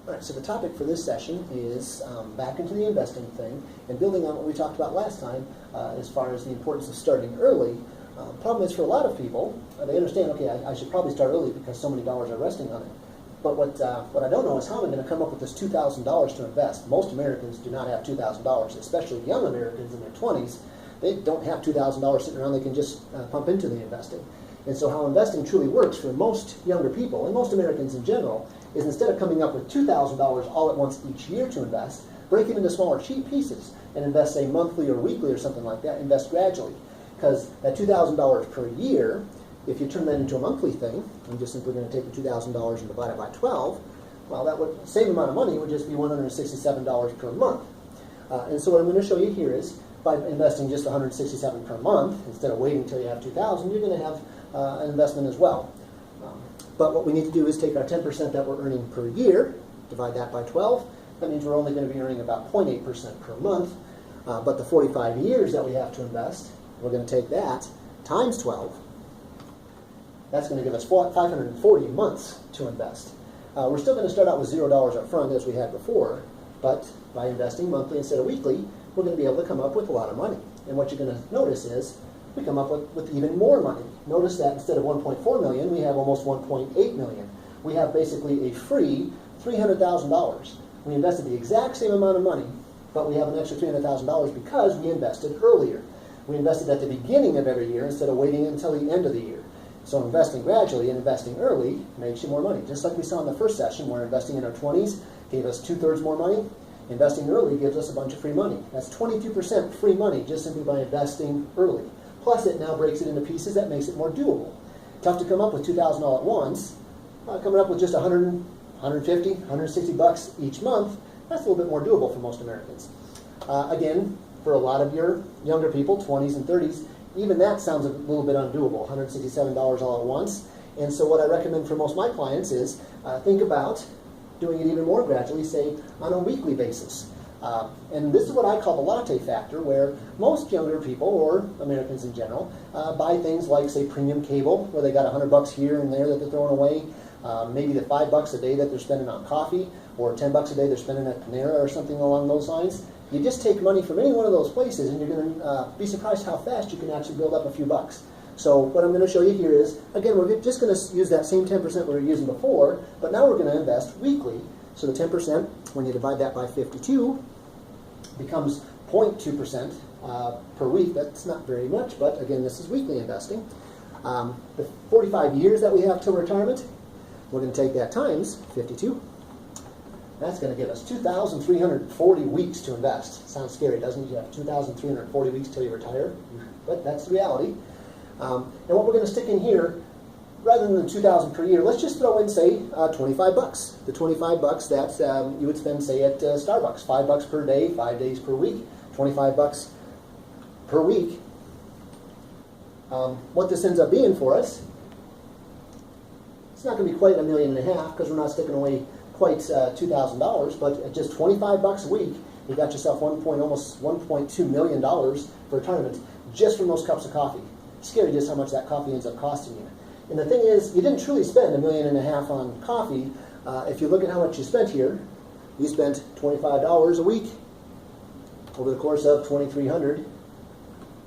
All right, so the topic for this session is back into the investing thing and building on what we talked about last time as far as the importance of starting early. Problem is for a lot of people, they understand, okay, I should probably start early because so many dollars are resting on it. But what I don't know is how I'm going to come up with this $2,000 to invest. Most Americans do not have $2,000, especially young Americans in their 20s. They don't have $2,000 sitting around they can just pump into the investing. And so how investing truly works for most younger people, and most Americans in general, is instead of coming up with $2,000 all at once each year to invest, break it into smaller cheap pieces and invest, say, monthly or weekly or something like that. Invest gradually. Because that $2,000 per year, if you turn that into a monthly thing, I'm just simply going to take the $2,000 and divide it by 12, well, that would, same amount of money would just be $167 per month. And so what I'm going to show you here is, by investing just $167 per month, instead of waiting until you have $2,000, you're going to have an investment as well. But what we need to do is take our 10% that we're earning per year, divide that by 12. That means we're only going to be earning about 0.8% per month. But the 45 years that we have to invest, we're going to take that times 12. That's going to give us 540 months to invest. We're still going to start out with $0 up front as we had before, but by investing monthly instead of weekly, we're going to be able to come up with a lot of money. And what you're going to notice is we come up with even more money. Notice that instead of 1.4 million, we have almost 1.8 million. We have basically a free $300,000. We invested the exact same amount of money, but we have an extra $300,000 because we invested earlier. We invested at the beginning of every year instead of waiting until the end of the year. So investing gradually and investing early makes you more money. Just like we saw in the first session where investing in our 20s gave us 2/3 more money, investing early gives us a bunch of free money. That's 22% free money just simply by investing early. Plus it now breaks it into pieces that makes it more doable. Tough to come up with $2,000 all at once. Coming up with just 100, 150, 160 bucks each month, that's a little bit more doable for most Americans. Again, for a lot of your younger people, 20s and 30s, even that sounds a little bit undoable, $167 all at once. And so what I recommend for most of my clients is think about doing it even more gradually, say on a weekly basis. And this is what I call the latte factor, where most younger people, or Americans in general, buy things like, say, premium cable, where they got $100 here and there that they're throwing away, maybe the $5 a day that they're spending on coffee, or $10 a day they're spending at Panera or something along those lines. You just take money from any one of those places, and you're going to be surprised how fast you can actually build up a few bucks. So what I'm going to show you here is, again, we're just going to use that same 10% we were using before, but now we're going to invest weekly. So the 10%, when you divide that by 52, becomes 0.2% per week. That's not very much, but again, this is weekly investing. The 45 years that we have till retirement, we're going to take that times 52. That's going to give us 2,340 weeks to invest. Sounds scary, doesn't it? You have 2,340 weeks till you retire, but that's the reality. And what we're going to stick in here, rather than $2,000 per year, let's just throw in, say, 25 bucks. The 25 bucks that you would spend, say, at Starbucks. $5 per day, 5 days per week, 25 bucks per week. What this ends up being for us, it's not going to be quite $1.5 million because we're not sticking away quite $2,000, but at just 25 bucks a week, you got yourself almost $1.2 million for retirement just from those cups of coffee. It's scary just how much that coffee ends up costing you. And the thing is, you didn't truly spend $1.5 million on coffee. If you look at how much you spent here, you spent $25 a week over the course of 2,300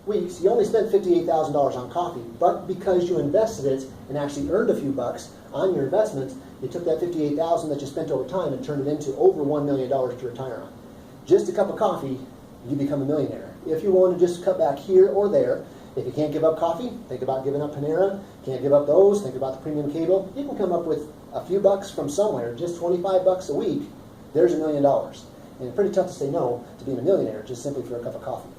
weeks. You only spent $58,000 on coffee, but because you invested it and actually earned a few bucks on your investment, you took that $58,000 that you spent over time and turned it into over $1 million to retire on. Just a cup of coffee, you become a millionaire. If you want to just cut back here or there, if you can't give up coffee, think about giving up Panera. Can't give up those, think about the premium cable. You can come up with a few bucks from somewhere, just 25 bucks a week, there's $1 million. And it's pretty tough to say no to being a millionaire just simply for a cup of coffee.